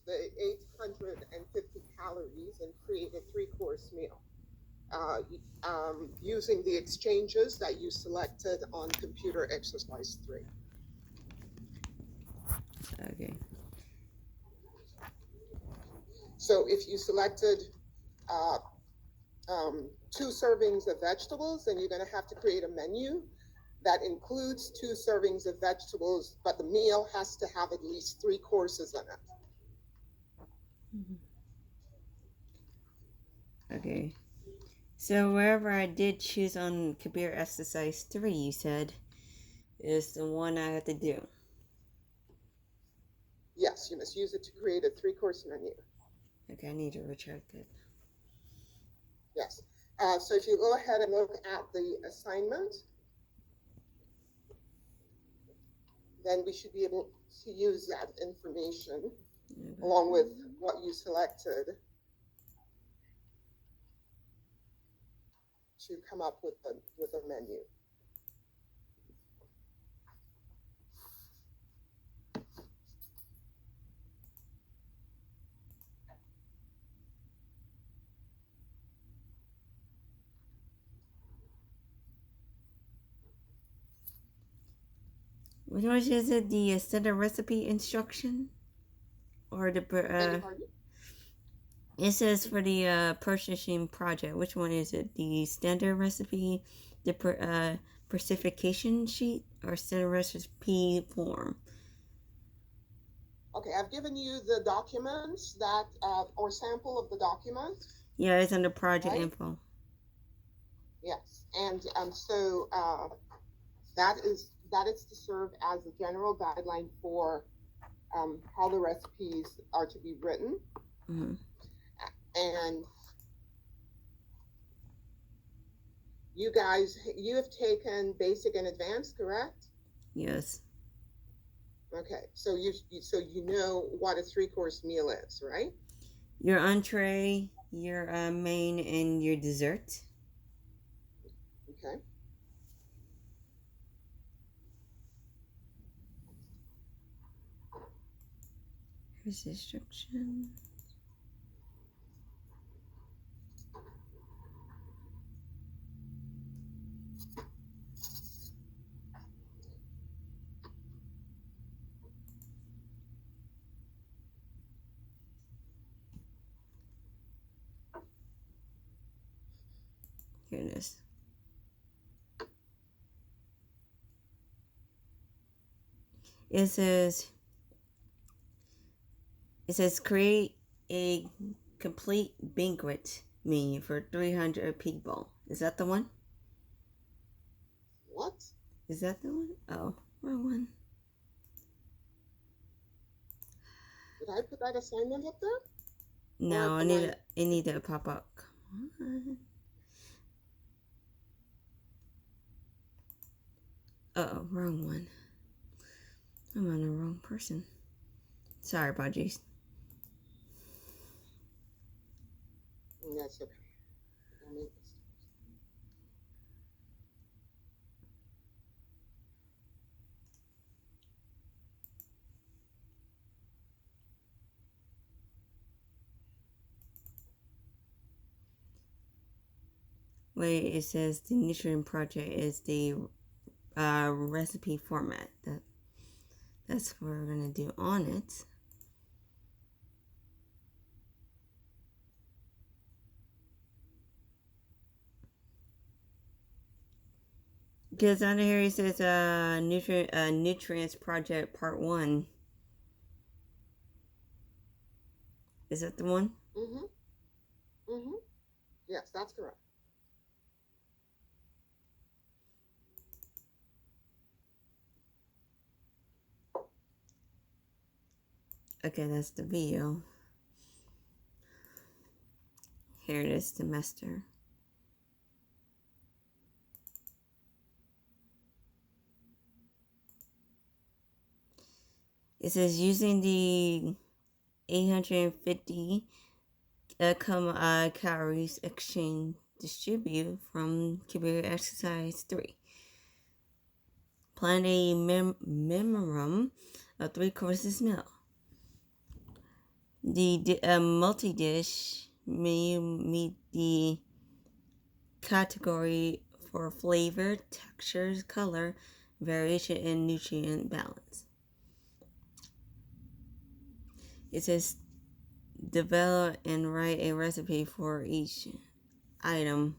the 850 calories and create a three-course meal using the exchanges that you selected on computer exercise 3. Okay. So if you selected 2 servings of vegetables, then you're going to have to create a menu that includes 2 servings of vegetables, but the meal has to have at least 3 courses in it. Okay. So wherever I did choose on computer exercise 3, you said, is the one I have to do. Yes, you must use it to create a 3-course menu. Okay, I need to recheck it. Yes. So if you go ahead and look at the assignment, then we should be able to use that information along with what you selected to come up with a menu. Which one is it? The standard recipe instruction? Or the... It says for the purchasing project. Which one is it? The standard recipe, the specification sheet, or standard recipe form? Okay, I've given you the documents that, or sample of the document. Yeah, it's under project info. Yes, and so that is to serve as a general guideline for how the recipes are to be written. Mm-hmm. And you guys, you have taken basic and advanced, correct? Yes. Okay, so you know what a 3-course meal is, right? Your entree, your main, and your dessert. Okay. Here's the instruction. Here it is. It says create a complete banquet menu for 300 people. Is that the one? What? Is that the one? Oh, wrong one. Did I put that assignment up there? No, I need to pop up. Come on. Uh-oh, wrong one. I'm on the wrong person. Sorry, Budgies. That's okay. Wait, it says the nutrient project is the recipe format. That's what we're gonna do on it. Because under here it says nutrients project part 1. Is that the one? Mm-hmm. Mm-hmm. Yes, that's correct. Okay, that's the video. Here it is, semester. It says using the 850 calories exchange distribute from computer exercise 3. Plan a minimum of 3 courses meal. The multi-dish menu meet the category for flavor, textures, color, variation, and nutrient balance. It says develop and write a recipe for each item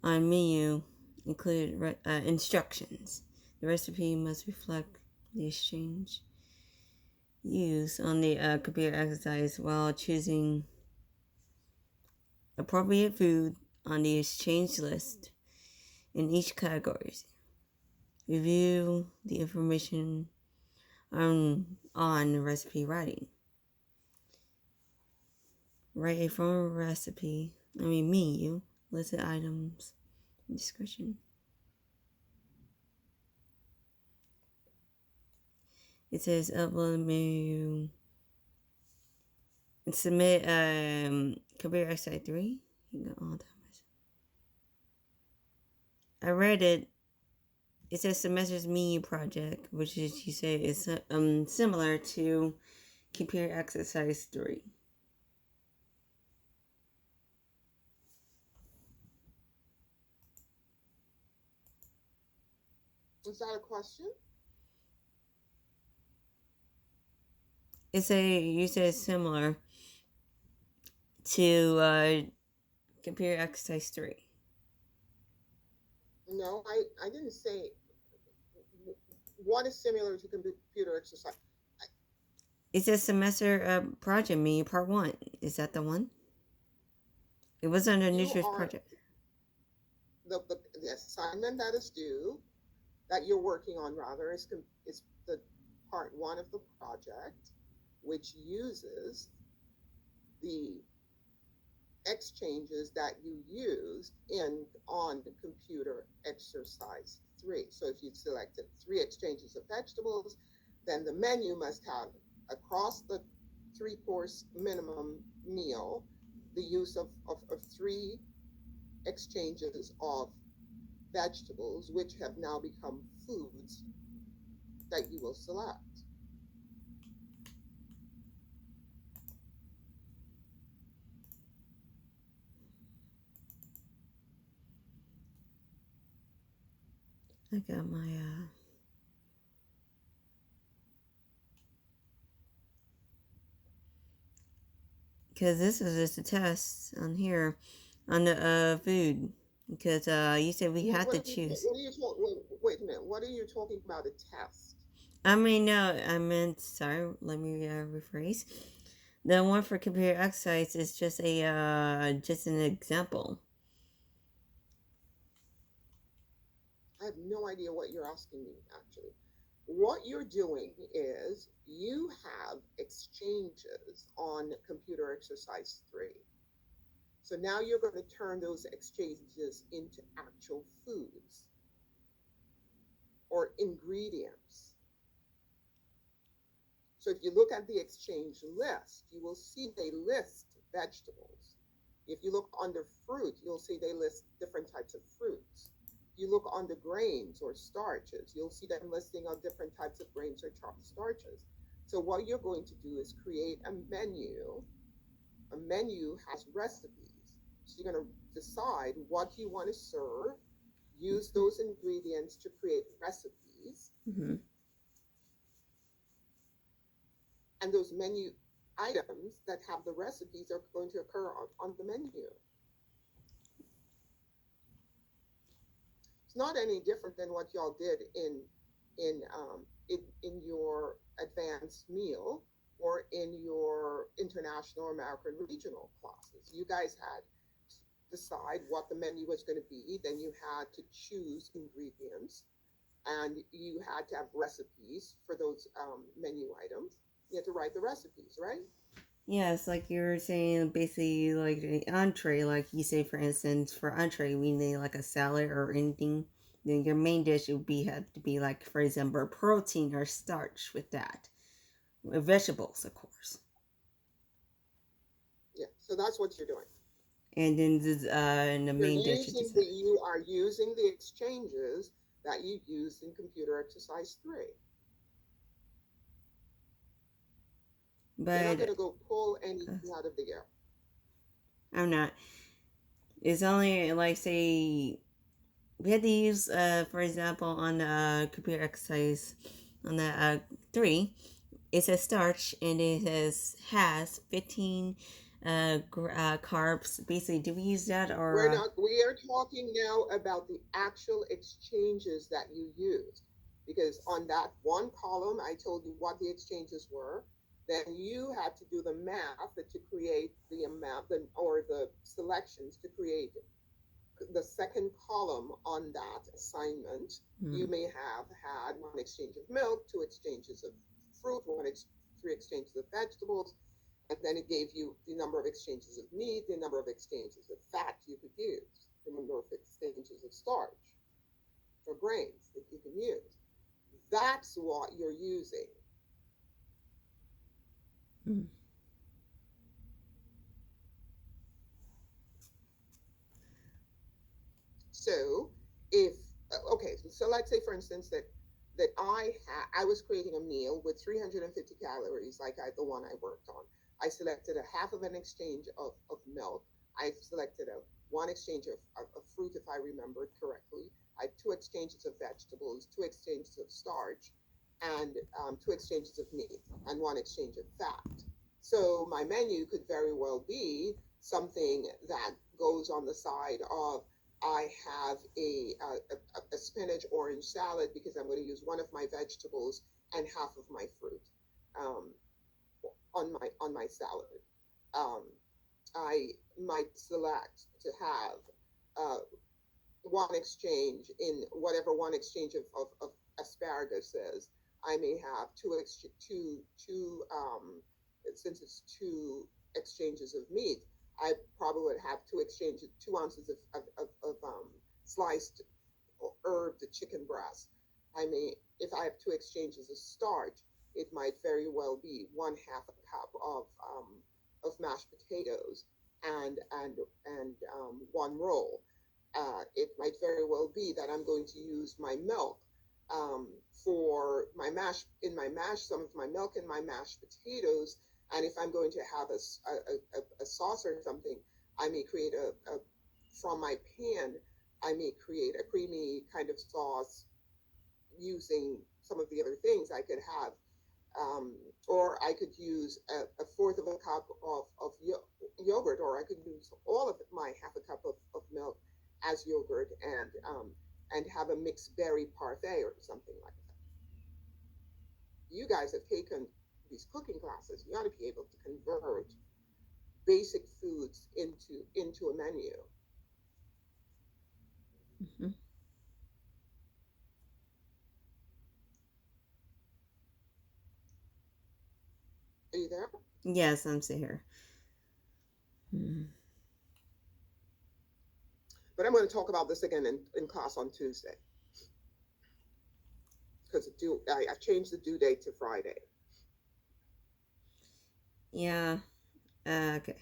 on menu, include instructions. The recipe must reflect the exchange used on the computer exercise while choosing appropriate food on the exchange list in each category. Review the information on recipe writing. Write a formal menu, listed items, description. It says upload menu. Submit computer exercise 3. You got all that. I read it. It says semester's menu project, which is, you say, is similar to computer exercise 3. Is that a question? You said similar to computer exercise 3. No, I didn't say what is similar to computer exercise. It says semester project menu part 1. Is that the one? It was under nutritious project. The assignment that is due, that you're working on rather, is the part 1 of the project, which uses the exchanges that you used on the computer exercise 3. So if you selected 3 exchanges of vegetables, then the menu must have, across the 3-course minimum meal, the use of 3 exchanges of vegetables, which have now become foods that you will select. I got my because this is just a test on here on the food, because you said we had to choose. Wait a minute. What are you talking about, a test? I mean, no, I meant, sorry, let me rephrase. The one for computer exercise is just just an example. I have no idea what you're asking me, actually. What you're doing is you have exchanges on computer exercise 3. So now you're going to turn those exchanges into actual foods or ingredients. So if you look at the exchange list, you will see they list vegetables. If you look under fruit, you'll see they list different types of fruits. If you look under grains or starches, you'll see them listing of different types of grains or starches. So what you're going to do is create a menu. A menu has recipes. So you're going to decide what you want to serve, use those ingredients to create recipes. Mm-hmm. And those menu items that have the recipes are going to occur on the menu. It's not any different than what y'all did in your advanced meal or in your international or American regional classes. You guys had to decide what the menu was going to be. Then you had to choose ingredients, and you had to have recipes for those menu items. You had to write the recipes, right? Yes, like you were saying, basically like an entree, like you say, for instance, for entree, we need like a salad or anything. Then your main dish would have to be like, for example, protein or starch with that. Vegetables, of course. Yeah, so that's what you're doing. And then in the main dish, you are using the exchanges that you used in computer exercise 3. You're not but going to go pull anything out of the air. I'm not. It's only like say we had to use, for example, on the computer exercise on the 3, it says starch and it has 15 carbs. Basically, do we use that or? We're not, we are talking now about the actual exchanges that you used. Because on that one column, I told you what the exchanges were. Then you had to do the math to create the amount, or the selections to create the second column on that assignment. You may have had one exchange of milk, two exchanges of fruit, three exchanges of vegetables, and then it gave you the number of exchanges of meat, the number of exchanges of fat you could use, the number of exchanges of starch or grains that you can use. That's what you're using. So if okay, so let's say for instance that I was creating a meal with 350 calories, like the one I worked on. I selected a half of an exchange of milk. I selected a one exchange of fruit, if I remembered correctly. I had two exchanges of vegetables, two exchanges of starch, and two exchanges of meat, and one exchange of fat. So my menu could very well be something that goes on the side of I have a spinach orange salad because I'm going to use one of my vegetables and half of my fruit um, on my salad. Um, I might select to have uh, one exchange in whatever one exchange of asparagus is. I may have since it's two exchanges of meat, I probably would have two exchanges, 2 ounces of sliced or herbed chicken breast. I may, if I have two exchanges of starch, it might very well be one half a cup of mashed potatoes and one roll. It might very well be that I'm going to use my milk for my mash in my mash, some of my milk in my mashed potatoes. And if I'm going to have a sauce or something, I may create from my pan, I may create a creamy kind of sauce using some of the other things I could have. Or I could use a fourth of a cup of yogurt, or I could use all of my half a cup of milk as yogurt and have a mixed berry parfait or something like that. You guys have taken these cooking classes. You ought to be able to convert basic foods into a menu. Mm-hmm. Are you there? Yes, I'm still here. Mm. But I'm going to talk about this again in class on Tuesday because I changed the due date to Friday. Yeah. Okay.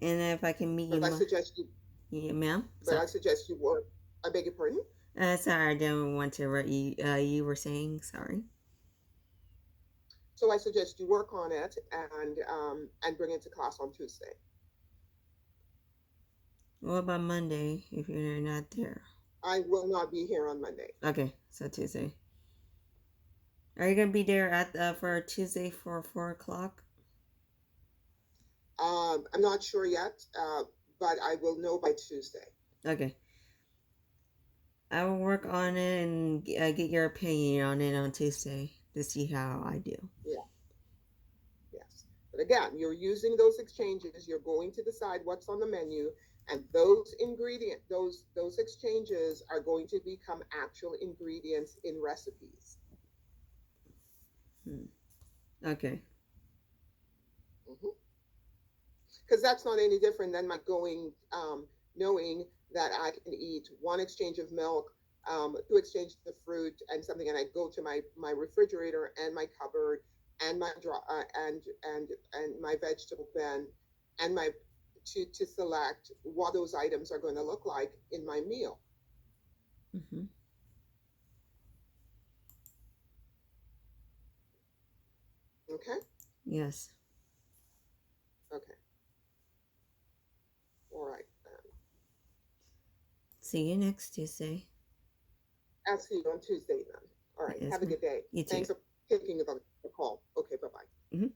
And if I can meet you, But I suggest you. yeah, ma'am. But Sorry. I suggest you work. I beg your pardon. Sorry, I didn't want to. What you you were saying? Sorry. So I suggest you work on it and bring it to class on Tuesday. What about Monday if you're not there? I will not be here on Monday. Okay, so Tuesday. Are you gonna be there at for Tuesday for 4 o'clock? I'm not sure yet, but I will know by Tuesday. Okay. I will work on it and get your opinion on it on Tuesday to see how I do. Yeah. Yes. But again, you're using those exchanges. You're going to decide what's on the menu, and those exchanges are going to become actual ingredients in recipes. Okay. Because that's not any different than my going, knowing that I can eat one exchange of milk, two exchanges of fruit and something, and I go to my refrigerator and my cupboard and my and my vegetable bin and my to select what those items are going to look like in my meal. Mm-hmm. Okay? Yes. Okay. All right. See you next Tuesday. I'll see you on Tuesday then. All right. Yes, Have a ma'am. good day. You too. Thanks for taking the call. Okay. Bye bye. Mhm.